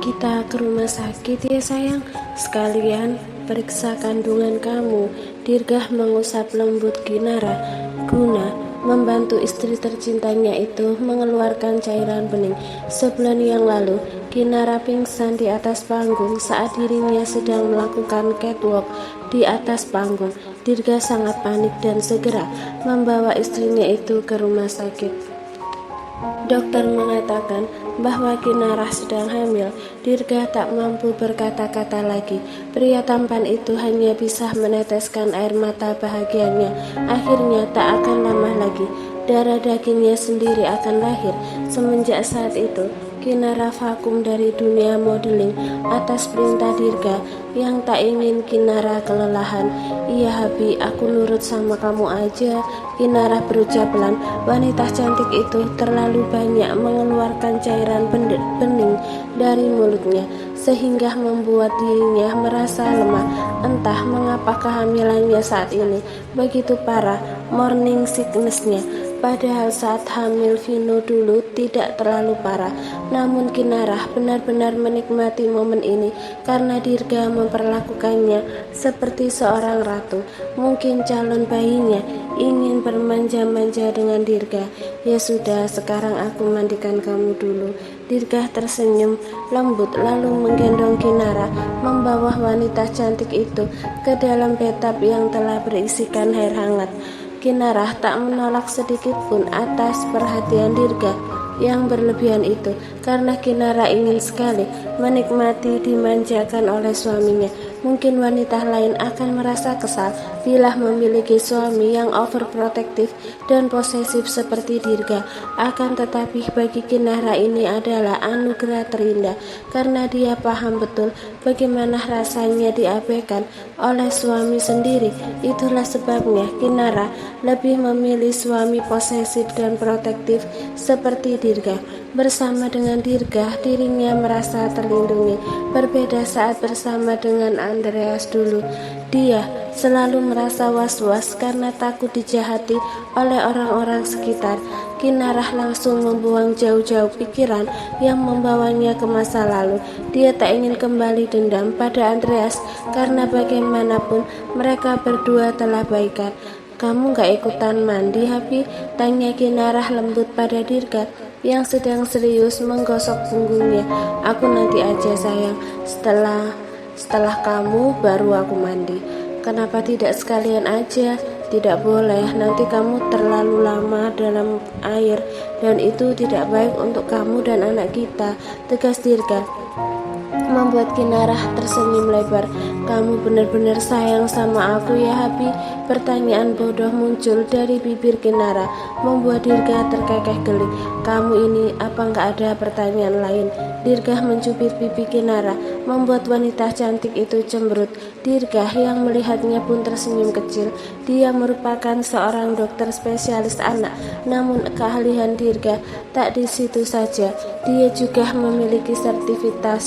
Kita ke rumah sakit ya sayang, sekalian periksa kandungan kamu. Dirgah mengusap lembut Kinara guna membantu istri tercintanya itu mengeluarkan cairan bening. Sebulan yang lalu, Kinara pingsan di atas panggung saat dirinya sedang melakukan catwalk di atas panggung. Dirgah sangat panik dan segera membawa istrinya itu ke rumah sakit. Dokter mengatakan bahwa Kinara sedang hamil. Dirgah tak mampu berkata-kata lagi. Pria tampan itu hanya bisa meneteskan air mata bahagianya. Akhirnya tak akan lama lagi darah dagingnya sendiri akan lahir. Semenjak saat itu, Kinara vakum dari dunia modeling atas perintah Dirgah yang tak ingin Kinara kelelahan. Iya Habi, aku nurut sama kamu aja. Kinara berucap pelan. Wanita cantik itu terlalu banyak mengeluarkan cairan bening dari mulutnya sehingga membuat dirinya merasa lemah. Entah mengapa kehamilannya saat ini begitu parah, morning sickness-nya. Padahal saat hamil Vino dulu tidak terlalu parah. Namun Kinara benar-benar menikmati momen ini karena Dirgah memperlakukannya seperti seorang ratu. Mungkin calon bayinya ingin bermanja-manja dengan Dirgah. Ya sudah, sekarang aku mandikan kamu dulu. Dirgah tersenyum lembut lalu menggendong Kinara, membawa wanita cantik itu ke dalam bathtub yang telah berisikan air hangat. Kinara tak menolak sedikit pun atas perhatian Dirgah yang berlebihan itu, karena Kinara ingin sekali menikmati dimanjakan oleh suaminya. Mungkin wanita lain akan merasa kesal bila memiliki suami yang overprotective dan posesif seperti Dirgah. Akan tetapi bagi Kinara ini adalah anugerah terindah karena dia paham betul bagaimana rasanya diabaikan oleh suami sendiri. Itulah sebabnya Kinara lebih memilih suami posesif dan protektif seperti Dirgah. Bersama dengan Dirgah, dirinya merasa terlindungi. Berbeda saat bersama dengan Andreas dulu. Dia selalu merasa was-was karena takut dijahati oleh orang-orang sekitar. Kinara langsung membuang jauh-jauh pikiran yang membawanya ke masa lalu. Dia tak ingin kembali dendam pada Andreas karena bagaimanapun mereka berdua telah baikan. Kamu gak ikutan mandi, Habi? Tanya Kinara lembut pada Dirgah yang sedang serius menggosok punggungnya. Aku nanti aja sayang, setelah kamu baru aku mandi. Kenapa tidak sekalian aja? Tidak boleh, nanti kamu terlalu lama dalam air dan itu tidak baik untuk kamu dan anak kita, tegas Dirgah, membuat Kinara tersenyum lebar. Kamu benar-benar sayang sama aku ya Habi? Pertanyaan bodoh muncul dari bibir Kinara, membuat Dirgah terkekeh geli. Kamu ini apa nggak ada pertanyaan lain? Dirgah mencubit pipi Kinara, membuat wanita cantik itu cemberut. Dirgah yang melihatnya pun tersenyum kecil. Dia merupakan seorang dokter spesialis anak, namun keahlian Dirgah tak di situ saja. Dia juga memiliki sertifikat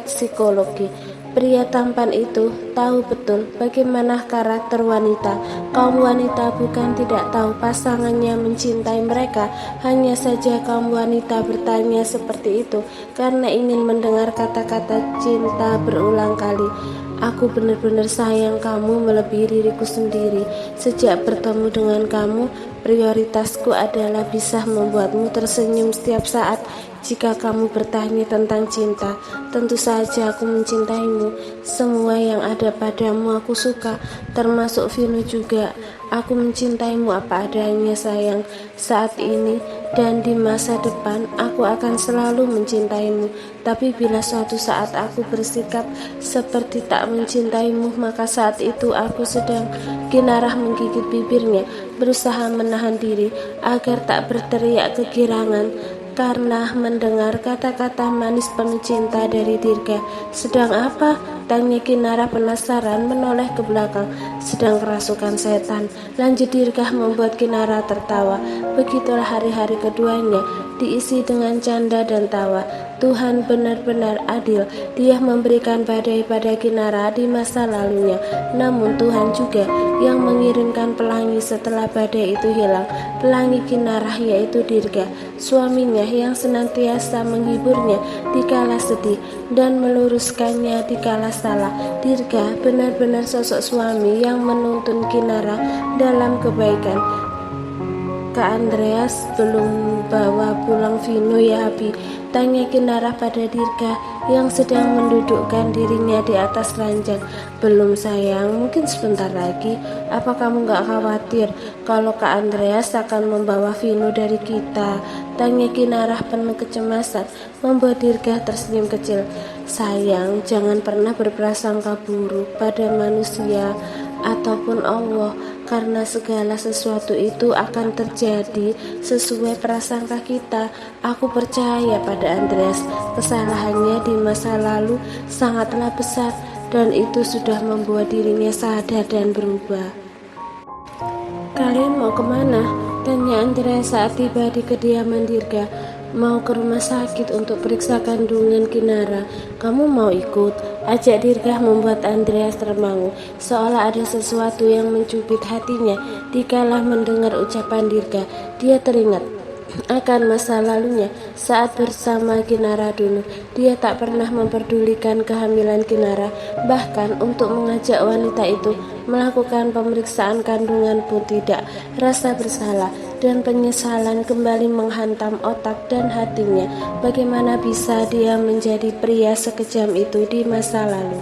psikologi. Pria tampan itu tahu betul bagaimana karakter wanita. Kaum wanita bukan tidak tahu pasangannya mencintai mereka, hanya saja kaum wanita bertanya seperti itu karena ingin mendengar kata-kata cinta berulang kali. Aku benar-benar sayang kamu melebihi diriku sendiri. Sejak bertemu dengan kamu, prioritasku adalah bisa membuatmu tersenyum setiap saat. Jika kamu bertanya tentang cinta, tentu saja aku mencintaimu. Semua yang ada padamu aku suka, termasuk Vino juga. Aku mencintaimu apa adanya sayang. Saat ini dan di masa depan aku akan selalu mencintaimu. Tapi bila suatu saat aku bersikap seperti tak mencintaimu, maka saat itu aku sedang. Kinara menggigit bibirnya, berusaha menahan diri agar tak berteriak kegirangan karena mendengar kata-kata manis penuh cinta dari Dirgah. Sedang apa? Tanya Kinara penasaran menoleh ke belakang. Sedang kerasukan setan, lanjut Dirgah, membuat Kinara tertawa. Begitulah hari-hari keduanya. diisi dengan canda dan tawa. Tuhan benar-benar adil. Dia memberikan badai pada Kinara di masa lalunya, namun Tuhan juga yang mengirimkan pelangi setelah badai itu hilang. Pelangi Kinara yaitu Dirga, suaminya yang senantiasa menghiburnya dikala sedih dan meluruskannya dikala salah. Dirga benar-benar sosok suami yang menuntun Kinara dalam kebaikan. Kak Andreas belum bawa pulang Vino ya Abi? Tanya Kinara pada Dirga yang sedang mendudukkan dirinya di atas ranjang. Belum sayang, mungkin sebentar lagi. Apa kamu gak khawatir kalau Kak Andreas akan membawa Vino dari kita? Tanya Kinara penuh kecemasan, membuat Dirga tersenyum kecil. Sayang, jangan pernah berprasangka buruk pada manusia ataupun Allah, karena segala sesuatu itu akan terjadi sesuai prasangka kita. Aku percaya pada Andreas. Kesalahannya di masa lalu sangatlah besar dan itu sudah membuat dirinya sadar dan berubah. Kalian mau kemana? Tanya Andreas saat tiba di kediaman Dirga. Mau ke rumah sakit untuk periksa kandungan Kinara. Kamu mau ikut? Ajak Dirga membuat Andreas termangu, seolah ada sesuatu yang mencubit hatinya. Dikala mendengar ucapan Dirga, dia teringat akan masa lalunya saat bersama Kinara dulu. Dia tak pernah memperdulikan kehamilan Kinara, bahkan untuk mengajak wanita itu melakukan pemeriksaan kandungan pun tidak. Rasa bersalah dan penyesalan kembali menghantam otak dan hatinya. Bagaimana bisa dia menjadi pria sekejam itu di masa lalu?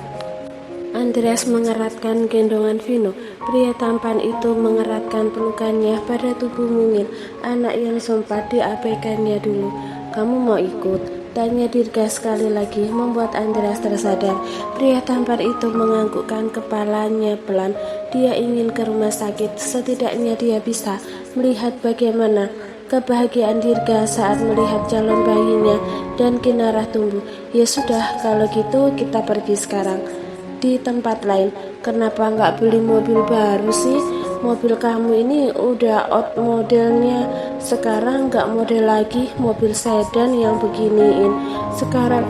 Andreas mengeratkan gendongan Vino. Pria tampan itu mengeratkan pelukannya pada tubuh mungil anak yang sempat diabaikannya dulu. Kamu mau ikut? Tanya Dirga sekali lagi, membuat Andreas tersadar. Pria tampan itu menganggukkan kepalanya pelan. Dia ingin ke rumah sakit. Setidaknya dia bisa melihat bagaimana kebahagiaan Dirga saat melihat calon bayinya dan Kinara tumbuh. Ya sudah, kalau gitu kita pergi sekarang. Di tempat lain, kenapa nggak beli mobil baru sih? Mobil kamu ini udah out modelnya. Sekarang nggak model lagi mobil sedan yang beginiin. Sekarang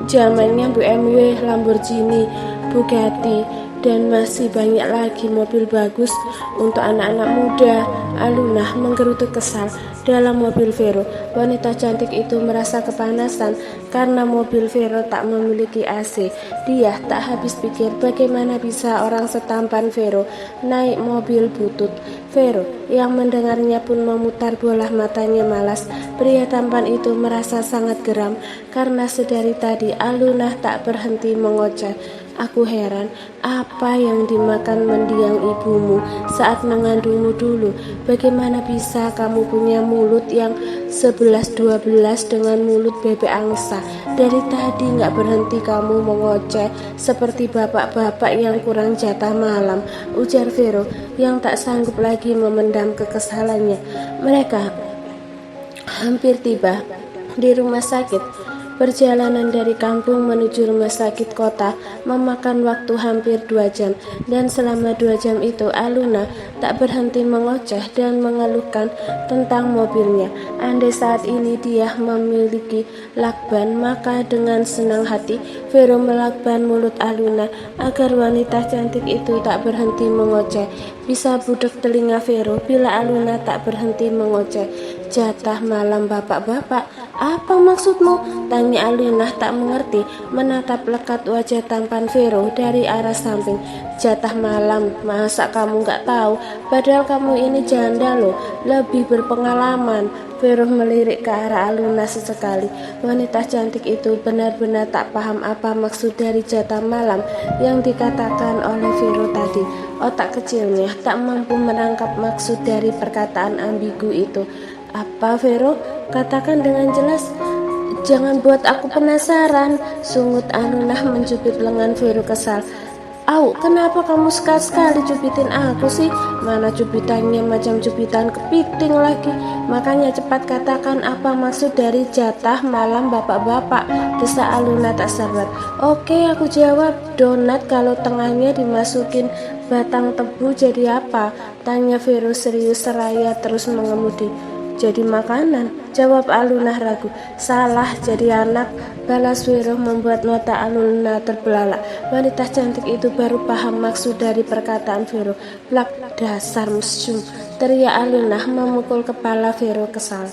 zamannya BMW, Lamborghini, Bugatti, dan masih banyak lagi mobil bagus untuk anak-anak muda. Aluna menggerutu kesal dalam mobil Vero. Wanita cantik itu merasa kepanasan karena mobil Vero tak memiliki AC. Dia tak habis pikir bagaimana bisa orang setampan Vero naik mobil butut. Vero yang mendengarnya pun memutar bola matanya malas. Pria tampan itu merasa sangat geram karena sedari tadi Aluna tak berhenti mengoceh. Aku heran, apa yang dimakan mendiang ibumu saat mengandungmu dulu? Bagaimana bisa kamu punya mulut yang 11-12 dengan mulut bebek angsa? Dari tadi nggak berhenti kamu mengoceh seperti bapak-bapak yang kurang jatah malam, ujar Vero yang tak sanggup lagi memendam kekesalannya. Mereka hampir tiba di rumah sakit. Perjalanan dari kampung menuju rumah sakit kota memakan waktu hampir 2 jam, dan selama 2 jam itu Aluna tak berhenti mengoceh dan mengeluhkan tentang mobilnya. Andai saat ini dia memiliki lakban, maka dengan senang hati Vero melakban mulut Aluna agar wanita cantik itu tak berhenti mengoceh. Bisa budak telinga Vero bila Aluna tak berhenti mengoceh. Jatah malam bapak-bapak, apa maksudmu? Tanya Aluna tak mengerti, menatap lekat wajah tampan Vero dari arah samping. Jatah malam, masa kamu gak tahu? Padahal kamu ini janda loh, lebih berpengalaman. Vero melirik ke arah Aluna sesekali. Wanita cantik itu benar-benar tak paham apa maksud dari jatah malam yang dikatakan oleh Vero tadi. Otak kecilnya tak mampu menangkap maksud dari perkataan ambigu itu. Apa Vero? Katakan dengan jelas. Jangan buat aku penasaran, sungut Aluna mencubit lengan Vero kesal. Au, kenapa kamu sekali-sekali cubitin aku sih? Mana cubitannya macam cubitan kepiting lagi. Makanya cepat katakan apa maksud dari jatah malam bapak-bapak, desa Aluna tak sabar. Oke, aku jawab. Donat kalau tengahnya dimasukin batang tebu jadi apa? Tanya Vero serius seraya terus mengemudi. jadi makanan, jawab Aluna ragu. Salah, jadi anak, balas Vero membuat mata Aluna terbelalak. Wanita cantik itu baru paham maksud dari perkataan Vero. Blak, dasar mesum, teriak Aluna memukul kepala Vero kesal.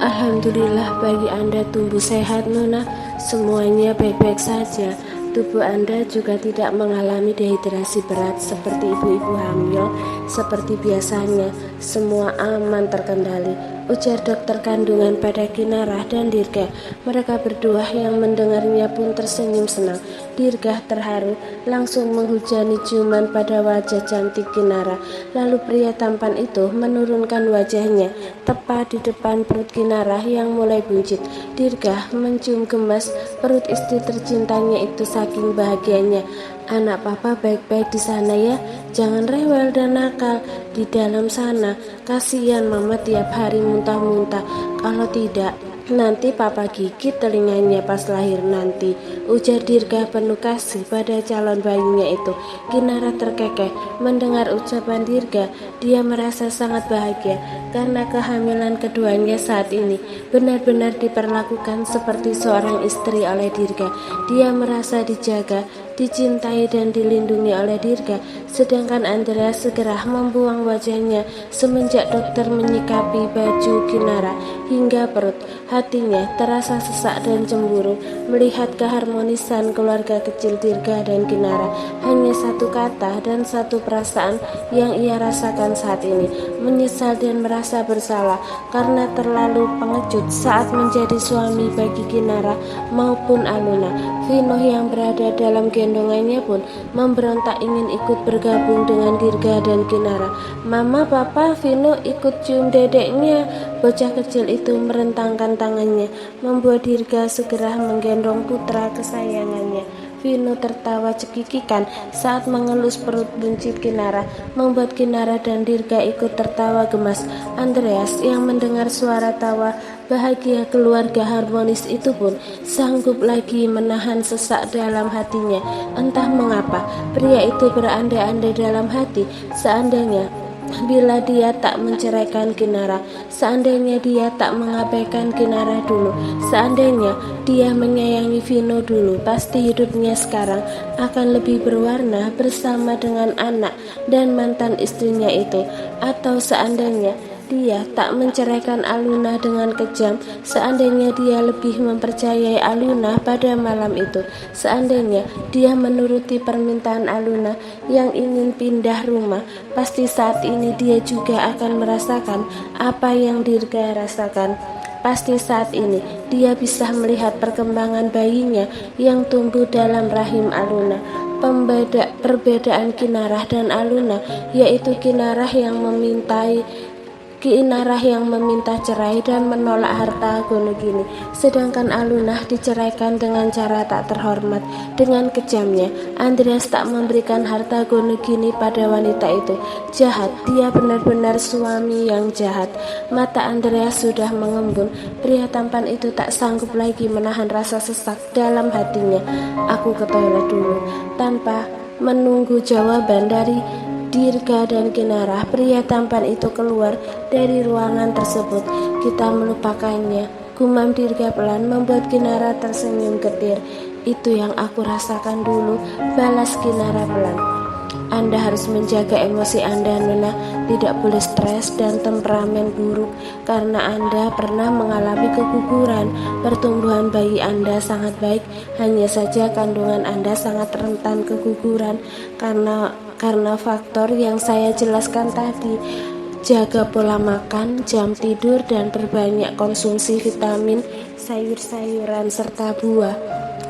Alhamdulillah bayi Anda tumbuh sehat, Nona. Semuanya baik-baik saja. Tubuh Anda juga tidak mengalami dehidrasi berat seperti ibu-ibu hamil. Seperti biasanya, semua aman terkendali, ujar dokter kandungan pada Kinarah dan Dirga. Mereka berdua yang mendengarnya pun tersenyum senang. Dirga terharu, langsung menghujani ciuman pada wajah cantik Kinarah. Lalu pria tampan itu menurunkan wajahnya tepat di depan perut Kinarah yang mulai buncit. Dirga mencium gemas perut istri tercintanya itu saking bahagianya. Anak papa baik-baik di sana ya, jangan rewel dan nakal di dalam sana. Kasihan mama tiap hari muntah-muntah. Kalau tidak, nanti papa gigit telinganya pas lahir nanti, ujar Dirga penuh kasih pada calon bayinya itu. Kinarah terkekeh mendengar ucapan Dirga. Dia merasa sangat bahagia karena kehamilan keduanya saat ini benar-benar diperlakukan seperti seorang istri oleh Dirga. Dia merasa dijaga, dicintai dan dilindungi oleh Dirga. Sedangkan Andrea segera membuang wajahnya semenjak dokter menyikapi baju Kinarah hingga perut. Hatinya terasa sesak dan cemburu melihat keharmonisan keluarga kecil Dirga dan Kinarah. Hanya satu kata dan satu perasaan yang ia rasakan saat ini, menyesal dan merasa bersalah karena terlalu pengecut saat menjadi suami bagi Kinarah maupun Aluna. Vino yang berada dalam gendongannya pun memberontak ingin ikut bergabung dengan Dirga dan Kinarah. Mama, papa, Vino ikut cium dedeknya. Bocah kecil itu merentangkan tangannya, membuat Dirga segera menggendong putra kesayangannya. Vino tertawa cekikikan saat mengelus perut buncit Kinarah, membuat Kinarah dan Dirga ikut tertawa gemas. Andreas yang mendengar suara tawa bahagia keluarga harmonis itu pun sanggup lagi menahan sesak dalam hatinya. Entah mengapa, pria itu berandai-andai dalam hati, seandainya bila dia tak menceraikan Kinarah, seandainya dia tak mengabaikan Kinarah dulu, seandainya dia menyayangi Vino dulu, pasti hidupnya sekarang akan lebih berwarna bersama dengan anak dan mantan istrinya itu. Atau seandainya dia tak menceraikan Aluna dengan kejam, seandainya dia lebih mempercayai Aluna pada malam itu, seandainya dia menuruti permintaan Aluna yang ingin pindah rumah, pasti saat ini dia juga akan merasakan apa yang Dirga rasakan. Pasti saat ini dia bisa melihat perkembangan bayinya yang tumbuh dalam rahim Aluna. Perbedaan Kinarah dan Aluna yaitu Kinarah yang meminta cerai dan menolak harta Gonegini, sedangkan Aluna diceraikan dengan cara tak terhormat. Dengan kejamnya, Andreas tak memberikan harta Gonegini pada wanita itu. Jahat, dia benar-benar suami yang jahat. Mata Andreas sudah mengembun. Pria tampan itu tak sanggup lagi menahan rasa sesak dalam hatinya. Aku ke toilet dulu. Tanpa menunggu jawaban dari Dirga dan Kinarah, pria tampan itu keluar dari ruangan tersebut. Kita melupakannya, gumam Dirga pelan, membuat Kinarah tersenyum getir. Itu yang aku rasakan dulu, balas Kinarah pelan. Anda harus menjaga emosi Anda, Nona. Tidak boleh stres dan temperamen buruk karena Anda pernah mengalami keguguran. Pertumbuhan bayi Anda sangat baik, hanya saja kandungan Anda sangat rentan keguguran karena faktor yang saya jelaskan tadi. Jaga pola makan, jam tidur, dan perbanyak konsumsi vitamin, sayur-sayuran, serta buah.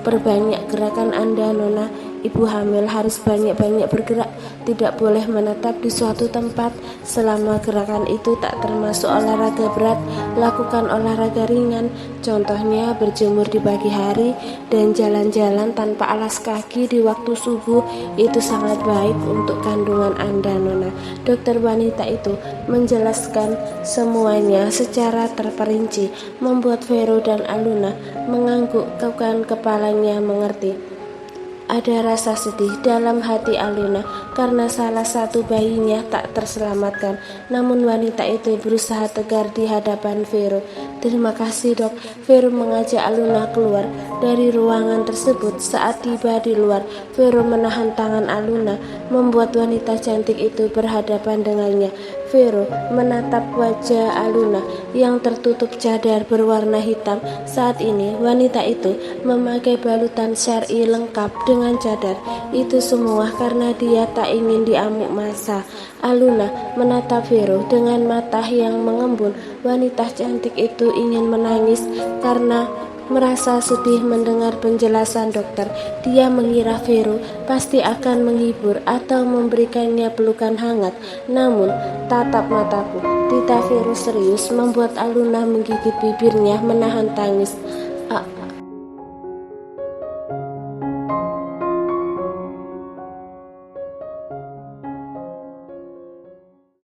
Perbanyak gerakan Anda, Nona. Ibu hamil harus banyak-banyak bergerak, tidak boleh menetap di suatu tempat. Selama gerakan itu tak termasuk olahraga berat, lakukan olahraga ringan. Contohnya berjemur di pagi hari dan jalan-jalan tanpa alas kaki di waktu subuh. Itu sangat baik untuk kandungan Anda, Nona. Dokter wanita itu menjelaskan semuanya secara terperinci, membuat Vero dan Aluna menganggukkan kepalanya mengerti. ada rasa sedih dalam hati Aluna karena salah satu bayinya tak terselamatkan. Namun wanita itu berusaha tegar di hadapan Vero. "Terima kasih dok." Vero mengajak Aluna keluar dari ruangan tersebut. Saat tiba di luar, Vero menahan tangan Aluna, membuat wanita cantik itu berhadapan dengannya. Vero menatap wajah Aluna yang tertutup cadar berwarna hitam. Saat ini wanita itu memakai balutan syar'i lengkap dengan cadar. Itu semua karena dia tak ingin diamuk massa. Aluna menatap Vero dengan mata yang mengembun. Wanita cantik itu ingin menangis karena merasa sedih mendengar penjelasan dokter. Dia mengira Vero pasti akan menghibur atau memberikannya pelukan hangat. Namun, tatap mataku, tita Vero serius membuat Aluna menggigit bibirnya menahan tangis.